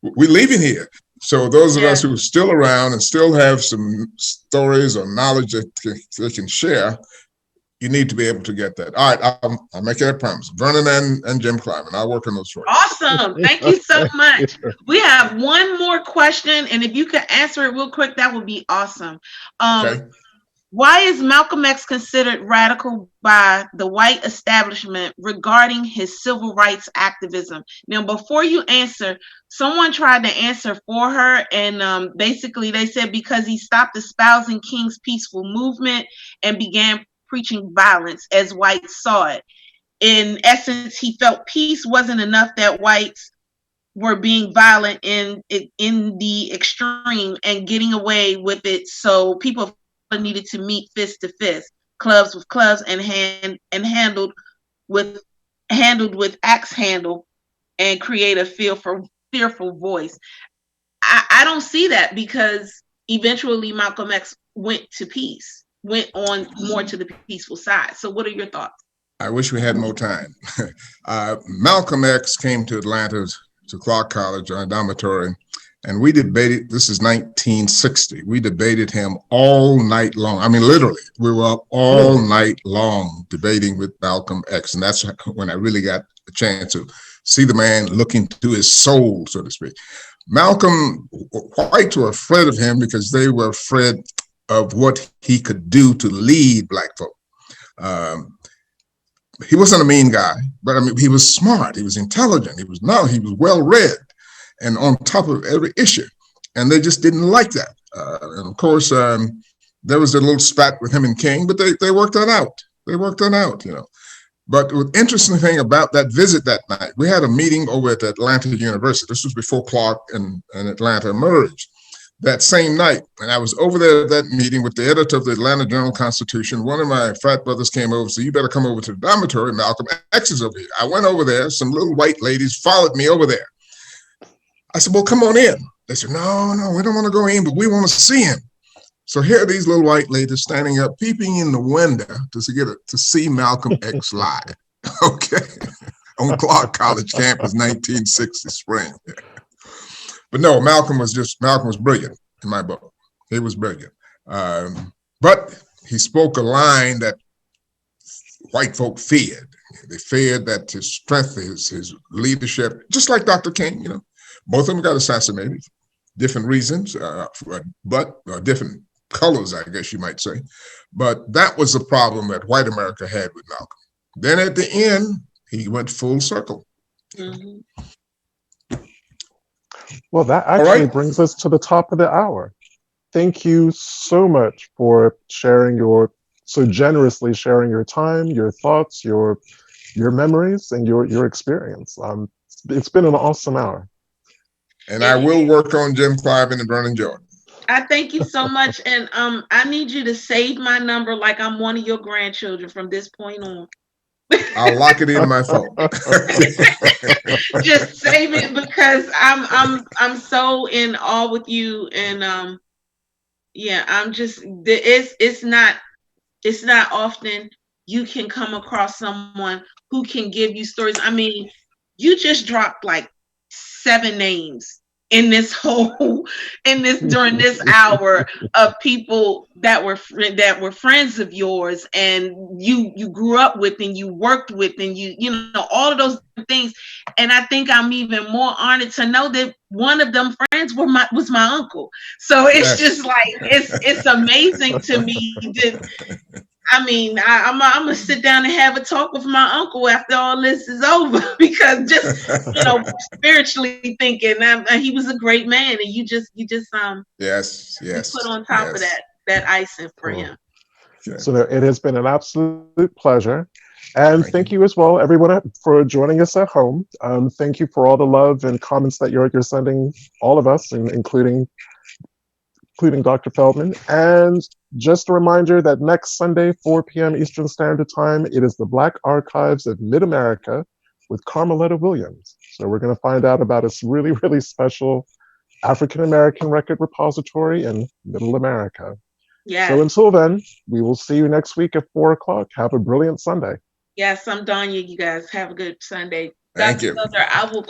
Speaker 3: We're leaving here. So those of us who are still around and still have some stories or knowledge that they can share, you need to be able to get that. All right, I'll make it a promise. Vernon and Jim Cliven, I'll work on those for you.
Speaker 2: Awesome. Thank you so much. We have one more question, and if you could answer it real quick, that would be awesome.
Speaker 3: Okay.
Speaker 2: Why is Malcolm X considered radical by the white establishment regarding his civil rights activism? Now, before you answer, someone tried to answer for her, and basically they said because he stopped espousing King's peaceful movement and began preaching violence as whites saw it. In essence, he felt peace wasn't enough, that whites were being violent in the extreme and getting away with it, so people needed to meet fist to fist, clubs with clubs, and handled with axe handle, and create a fearful voice. I don't see that, because eventually Malcolm X went on more to the peaceful side. So what are your thoughts?
Speaker 3: I wish we had more time. Malcolm X came to Atlanta to Clark College, our dormitory, and we debated. This is 1960. We debated him all night long. I mean, literally, we were up all night long debating with Malcolm X. And that's when I really got a chance to see the man look into his soul, so to speak. Malcolm, whites were afraid of him because they were afraid of what he could do to lead Black folk. He wasn't a mean guy, but I mean, he was smart. He was intelligent. He was well read, and on top of every issue. And they just didn't like that. And of course, there was a little spat with him and King, but they worked that out. They worked that out, you know. But the interesting thing about that visit that night, we had a meeting over at Atlanta University. This was before Clark and Atlanta merged. That same night, and I was over there at that meeting with the editor of the Atlanta Journal-Constitution. One of my frat brothers came over and said, "You better come over to the dormitory. Malcolm X is over here." I went over there. Some little white ladies followed me over there. I said, "Well, come on in." They said, No, we don't want to go in, but we want to see him." So here are these little white ladies standing up, peeping in the window to see Malcolm X live. Okay, on Clark College campus, 1960 spring. But no, Malcolm was brilliant in my book. He was brilliant. But he spoke a line that white folk feared. They feared that his strength, his leadership, just like Dr. King, you know, both of them got assassinated, different reasons, but different colors, I guess you might say. But that was the problem that white America had with Malcolm. Then at the end, he went full circle.
Speaker 2: Mm-hmm.
Speaker 1: Well, that actually brings us to the top of the hour. Thank you so much for so generously sharing your time, your thoughts, your your memories and your experience. It's been an awesome hour.
Speaker 3: And I will work on Jim Clive and Vernon Jordan.
Speaker 2: I thank you so much, and I need you to save my number like I'm one of your grandchildren from this point on.
Speaker 3: I'll lock it in my phone.
Speaker 2: Just save it, because I'm so in awe with you, and yeah, I'm just, it's not often you can come across someone who can give you stories. I mean, you just dropped like 7 names in this during this hour of people that were friends of yours, and you grew up with, and you worked with, and you know, all of those things. And I think I'm even more honored to know that one of them friends was my uncle. So it's just like, it's amazing to me that, I mean, I'm gonna sit down and have a talk with my uncle after all this is over, because just, you know, spiritually thinking, he was a great man, and you just
Speaker 3: yes,
Speaker 2: put on top of that icing for him.
Speaker 1: So it has been an absolute pleasure. And thank you as well, everyone, for joining us at home. Thank you for all the love and comments that you're sending all of us, including Dr. Feldman. And just a reminder that next Sunday, 4 p.m. Eastern Standard Time, it is the Black Archives of Mid-America with Carmeletta Williams. So we're going to find out about this really, really special African-American record repository in Middle America.
Speaker 2: Yes.
Speaker 1: So until then, we will see you next week at 4 o'clock. Have a brilliant Sunday.
Speaker 2: Yes, I'm Danya. You guys have a good Sunday.
Speaker 3: Thank you.
Speaker 2: Dr. Felder, I will